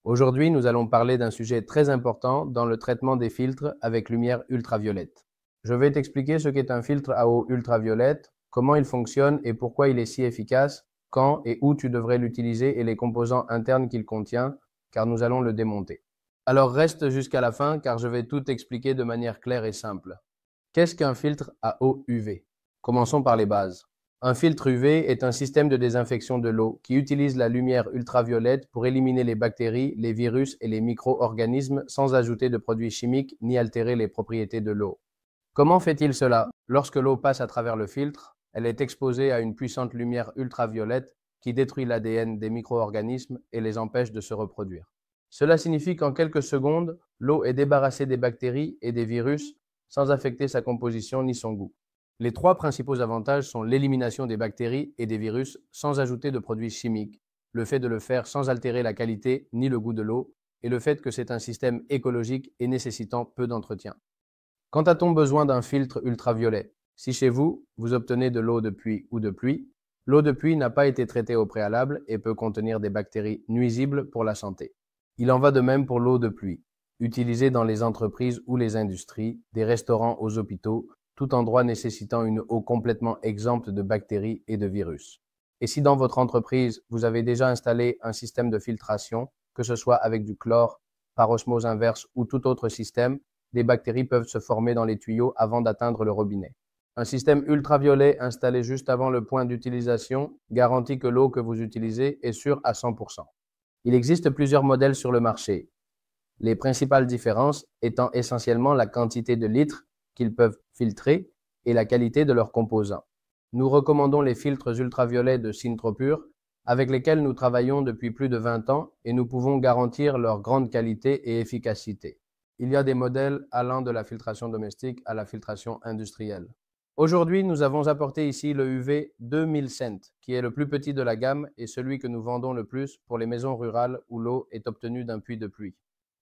Aujourd'hui, nous allons parler d'un sujet très important dans le traitement des filtres avec lumière ultraviolette. Je vais t'expliquer ce qu'est un filtre à eau ultraviolette, comment il fonctionne et pourquoi il est si efficace, quand et où tu devrais l'utiliser et les composants internes qu'il contient, car nous allons le démonter. Alors reste jusqu'à la fin car je vais tout expliquer de manière claire et simple. Qu'est-ce qu'un filtre à eau UV? Commençons par les bases. Un filtre UV est un système de désinfection de l'eau qui utilise la lumière ultraviolette pour éliminer les bactéries, les virus et les micro-organismes sans ajouter de produits chimiques ni altérer les propriétés de l'eau. Comment fait-il cela? Lorsque l'eau passe à travers le filtre, elle est exposée à une puissante lumière ultraviolette qui détruit l'ADN des micro-organismes et les empêche de se reproduire. Cela signifie qu'en quelques secondes, l'eau est débarrassée des bactéries et des virus sans affecter sa composition ni son goût. Les trois principaux avantages sont l'élimination des bactéries et des virus sans ajouter de produits chimiques, le fait de le faire sans altérer la qualité ni le goût de l'eau, et le fait que c'est un système écologique et nécessitant peu d'entretien. Quand a-t-on besoin d'un filtre ultraviolet? Si chez vous, vous obtenez de l'eau de puits ou de pluie, l'eau de puits n'a pas été traitée au préalable et peut contenir des bactéries nuisibles pour la santé. Il en va de même pour l'eau de pluie, utilisée dans les entreprises ou les industries, des restaurants aux hôpitaux, tout endroit nécessitant une eau complètement exempte de bactéries et de virus. Et si dans votre entreprise, vous avez déjà installé un système de filtration, que ce soit avec du chlore, par osmose inverse ou tout autre système, des bactéries peuvent se former dans les tuyaux avant d'atteindre le robinet. Un système ultraviolet installé juste avant le point d'utilisation garantit que l'eau que vous utilisez est sûre à 100%. Il existe plusieurs modèles sur le marché, les principales différences étant essentiellement la quantité de litres qu'ils peuvent filtrer et la qualité de leurs composants. Nous recommandons les filtres ultraviolets de Syntropure avec lesquels nous travaillons depuis plus de 20 ans et nous pouvons garantir leur grande qualité et efficacité. Il y a des modèles allant de la filtration domestique à la filtration industrielle. Aujourd'hui, nous avons apporté ici le UV 2000 qui est le plus petit de la gamme et celui que nous vendons le plus pour les maisons rurales où l'eau est obtenue d'un puits de pluie.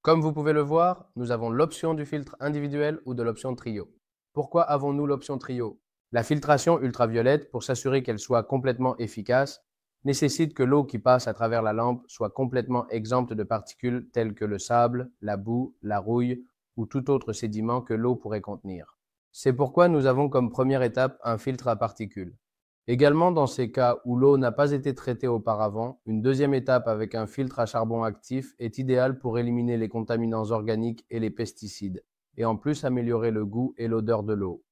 Comme vous pouvez le voir, nous avons l'option du filtre individuel ou de l'option trio. Pourquoi avons-nous l'option trio? La filtration ultraviolette, pour s'assurer qu'elle soit complètement efficace, nécessite que l'eau qui passe à travers la lampe soit complètement exempte de particules telles que le sable, la boue, la rouille ou tout autre sédiment que l'eau pourrait contenir. C'est pourquoi nous avons comme première étape un filtre à particules. Également, dans ces cas où l'eau n'a pas été traitée auparavant, une deuxième étape avec un filtre à charbon actif est idéale pour éliminer les contaminants organiques et les pesticides, et en plus améliorer le goût et l'odeur de l'eau.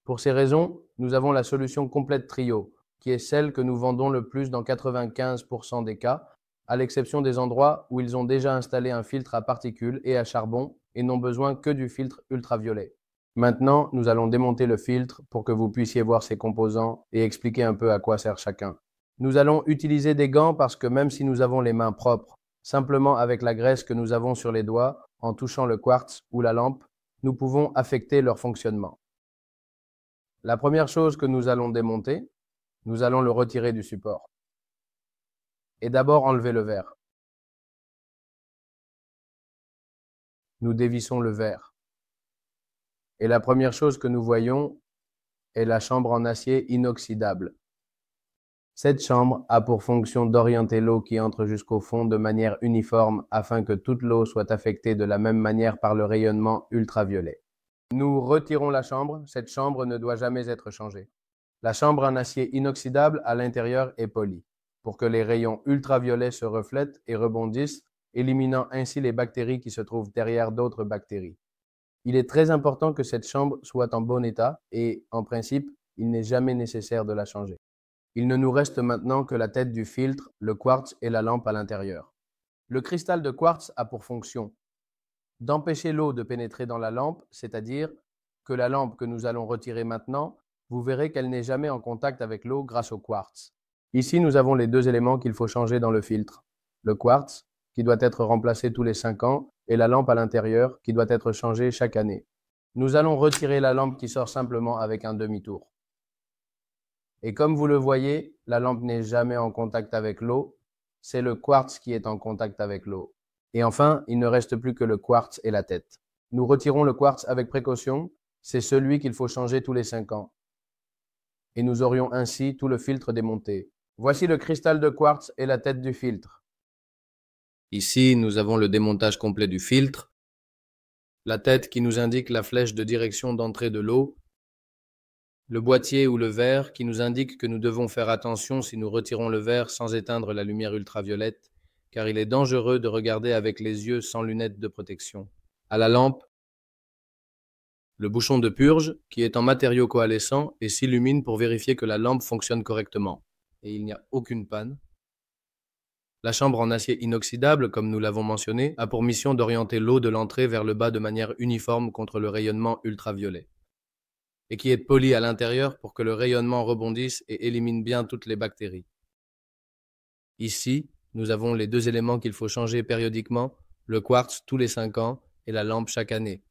Pour ces raisons, nous avons la solution complète trio, qui est celle que nous vendons le plus dans 95% des cas, à l'exception des endroits où ils ont déjà installé un filtre à particules et à charbon et n'ont besoin que du filtre ultraviolet. Maintenant, nous allons démonter le filtre pour que vous puissiez voir ses composants et expliquer un peu à quoi sert chacun. Nous allons utiliser des gants parce que même si nous avons les mains propres, simplement avec la graisse que nous avons sur les doigts, en touchant le quartz ou la lampe, nous pouvons affecter leur fonctionnement. La première chose que nous allons démonter, nous allons le retirer du support. Et d'abord enlever le verre. Nous dévissons le verre. Et la première chose que nous voyons est la chambre en acier inoxydable. Cette chambre a pour fonction d'orienter l'eau qui entre jusqu'au fond de manière uniforme afin que toute l'eau soit affectée de la même manière par le rayonnement ultraviolet. Nous retirons la chambre, cette chambre ne doit jamais être changée. La chambre en acier inoxydable à l'intérieur est polie, pour que les rayons ultraviolets se reflètent et rebondissent, éliminant ainsi les bactéries qui se trouvent derrière d'autres bactéries. Il est très important que cette chambre soit en bon état et, en principe, il n'est jamais nécessaire de la changer. Il ne nous reste maintenant que la tête du filtre, le quartz et la lampe à l'intérieur. Le cristal de quartz a pour fonction d'empêcher l'eau de pénétrer dans la lampe, c'est-à-dire que la lampe que nous allons retirer maintenant, vous verrez qu'elle n'est jamais en contact avec l'eau grâce au quartz. Ici, nous avons les deux éléments qu'il faut changer dans le filtre. Le quartz, qui doit être remplacé tous les 5 ans, et la lampe à l'intérieur, qui doit être changée chaque année. Nous allons retirer la lampe qui sort simplement avec un demi-tour. Et comme vous le voyez, la lampe n'est jamais en contact avec l'eau, c'est le quartz qui est en contact avec l'eau. Et enfin, il ne reste plus que le quartz et la tête. Nous retirons le quartz avec précaution, c'est celui qu'il faut changer tous les 5 ans. Et nous aurions ainsi tout le filtre démonté. Voici le cristal de quartz et la tête du filtre. Ici, nous avons le démontage complet du filtre, la tête qui nous indique la flèche de direction d'entrée de l'eau, le boîtier ou le verre qui nous indique que nous devons faire attention si nous retirons le verre sans éteindre la lumière ultraviolette, car il est dangereux de regarder avec les yeux sans lunettes de protection. À la lampe, le bouchon de purge qui est en matériau coalescent et s'illumine pour vérifier que la lampe fonctionne correctement. Et il n'y a aucune panne. La chambre en acier inoxydable, comme nous l'avons mentionné, a pour mission d'orienter l'eau de l'entrée vers le bas de manière uniforme contre le rayonnement ultraviolet, et qui est polie à l'intérieur pour que le rayonnement rebondisse et élimine bien toutes les bactéries. Ici, nous avons les deux éléments qu'il faut changer périodiquement, le quartz tous les 5 ans et la lampe chaque année.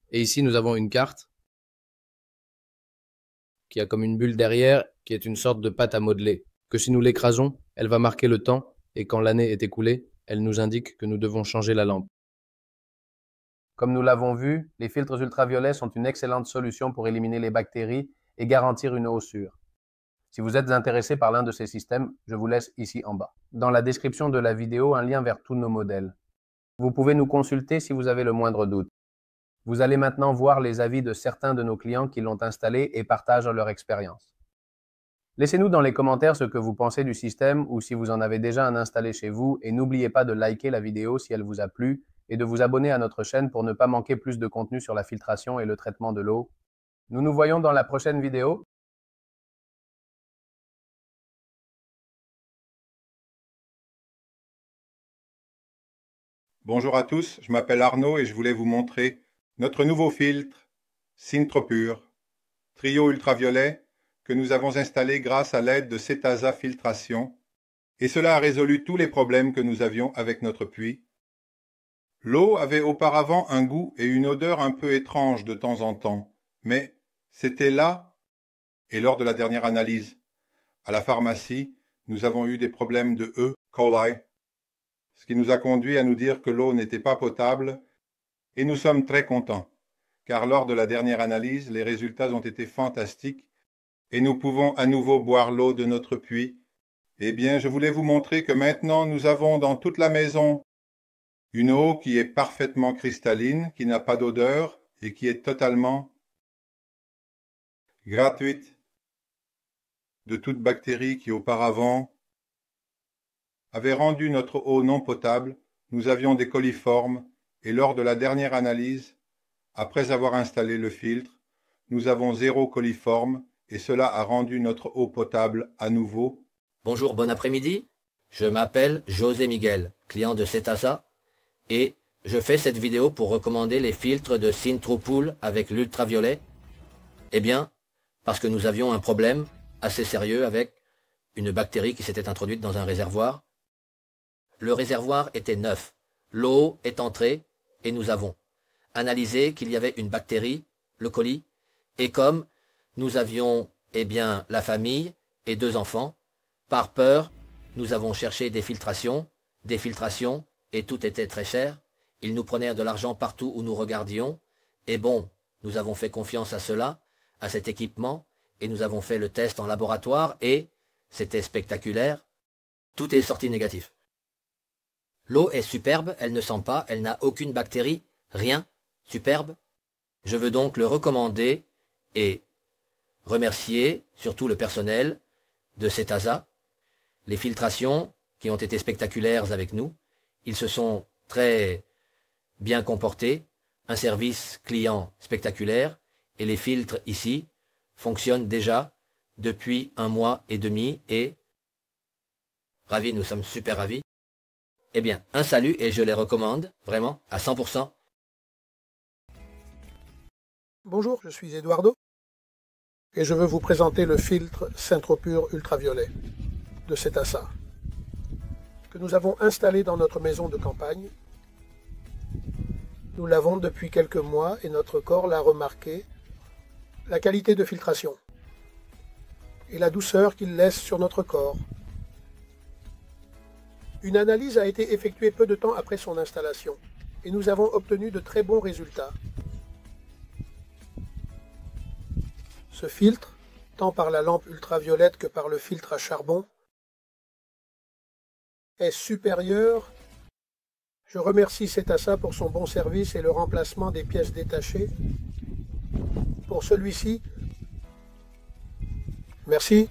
Et ici, nous avons une carte qui a comme une bulle derrière, qui est une sorte de pâte à modeler, que si nous l'écrasons, elle va marquer le temps, et quand l'année est écoulée, elle nous indique que nous devons changer la lampe. Comme nous l'avons vu, les filtres ultraviolets sont une excellente solution pour éliminer les bactéries et garantir une eau sûre. Si vous êtes intéressé par l'un de ces systèmes, je vous laisse ici en bas. Dans la description de la vidéo, un lien vers tous nos modèles. Vous pouvez nous consulter si vous avez le moindre doute. Vous allez maintenant voir les avis de certains de nos clients qui l'ont installé et partagent leur expérience. Laissez-nous dans les commentaires ce que vous pensez du système ou si vous en avez déjà un installé chez vous et n'oubliez pas de liker la vidéo si elle vous a plu et de vous abonner à notre chaîne pour ne pas manquer plus de contenu sur la filtration et le traitement de l'eau. Nous nous voyons dans la prochaine vidéo. Bonjour à tous, je m'appelle Arnaud et je voulais vous montrer notre nouveau filtre Syntropure Trio ultraviolet que nous avons installé grâce à l'aide de Cetasa Filtration et cela a résolu tous les problèmes que nous avions avec notre puits. L'eau avait auparavant un goût et une odeur un peu étranges de temps en temps, mais c'était là et lors de la dernière analyse. À la pharmacie, nous avons eu des problèmes de E. coli, ce qui nous a conduit à nous dire que l'eau n'était pas potable, et nous sommes très contents, car lors de la dernière analyse, les résultats ont été fantastiques, et nous pouvons à nouveau boire l'eau de notre puits. Eh bien, je voulais vous montrer que maintenant nous avons dans toute la maison une eau qui est parfaitement cristalline, qui n'a pas d'odeur, et qui est totalement gratuite de toute bactérie qui auparavant avait rendu notre eau non potable. Nous avions des coliformes et lors de la dernière analyse, après avoir installé le filtre, nous avons 0 coliforme et cela a rendu notre eau potable à nouveau. Bonjour, bon après-midi. Je m'appelle José Miguel, client de Cetasa, et je fais cette vidéo pour recommander les filtres de Syntropure avec l'ultraviolet. Eh bien, parce que nous avions un problème assez sérieux avec une bactérie qui s'était introduite dans un réservoir. Le réservoir était neuf, l'eau est entrée et nous avons analysé qu'il y avait une bactérie, le coli, et comme nous avions la famille et 2 enfants, par peur, nous avons cherché des filtrations, et tout était très cher. Ils nous prenaient de l'argent partout où nous regardions, et bon, nous avons fait confiance à cela, à cet équipement, et nous avons fait le test en laboratoire, et c'était spectaculaire, tout est sorti négatif. L'eau est superbe, elle ne sent pas, elle n'a aucune bactérie, rien, superbe. Je veux donc le recommander et remercier surtout le personnel de Cetasa, les filtrations qui ont été spectaculaires avec nous. Ils se sont très bien comportés, un service client spectaculaire et les filtres ici fonctionnent déjà depuis 1 mois et demi et ravis, nous sommes super ravis. Eh bien, un salut et je les recommande vraiment à 100%. Bonjour, je suis Eduardo et je veux vous présenter le filtre Syntropure ultraviolet de Cetasa que nous avons installé dans notre maison de campagne. Nous l'avons depuis quelques mois et notre corps l'a remarqué, la qualité de filtration et la douceur qu'il laisse sur notre corps. Une analyse a été effectuée peu de temps après son installation et nous avons obtenu de très bons résultats. Ce filtre, tant par la lampe ultraviolette que par le filtre à charbon, est supérieur. Je remercie Setasa pour son bon service et le remplacement des pièces détachées. Pour celui-ci, merci.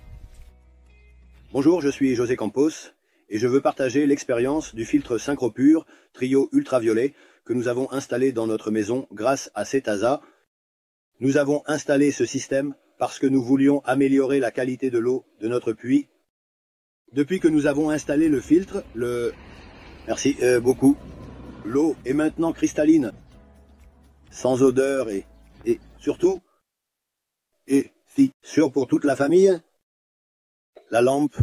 Bonjour, je suis José Campos et je veux partager l'expérience du filtre SynchroPure Trio Ultraviolet que nous avons installé dans notre maison grâce à Setasa. Nous avons installé ce système parce que nous voulions améliorer la qualité de l'eau de notre puits. Depuis que nous avons installé le filtre, Merci beaucoup. L'eau est maintenant cristalline, sans odeur et surtout, sûr pour toute la famille, la lampe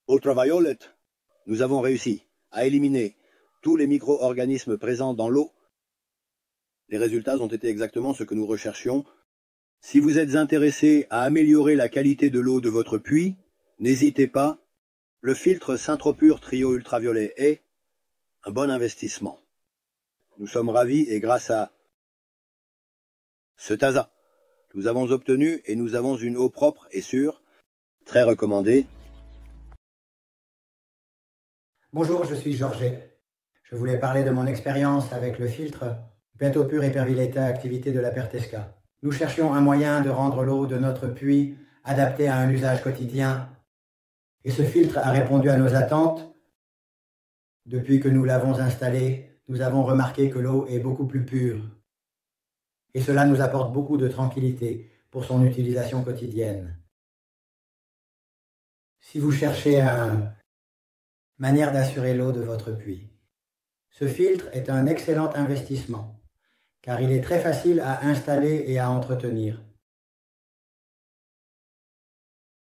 ultraviolet. Nous avons réussi à éliminer tous les micro-organismes présents dans l'eau. Les résultats ont été exactement ce que nous recherchions. Si vous êtes intéressé à améliorer la qualité de l'eau de votre puits, n'hésitez pas. Le filtre SynchroPure Trio Ultraviolet est un bon investissement. Nous sommes ravis et grâce à Setasa, nous avons obtenu et nous avons une eau propre et sûre, très recommandée. Bonjour, je suis Georget. Je voulais parler de mon expérience avec le filtre Pentopure Hyperviletta Activité de la Pertesca. Nous cherchions un moyen de rendre l'eau de notre puits adaptée à un usage quotidien. Et ce filtre a répondu à nos attentes. Depuis que nous l'avons installé, nous avons remarqué que l'eau est beaucoup plus pure. Et cela nous apporte beaucoup de tranquillité pour son utilisation quotidienne. Si vous cherchez une manière d'assurer l'eau de votre puits, ce filtre est un excellent investissement, car il est très facile à installer et à entretenir.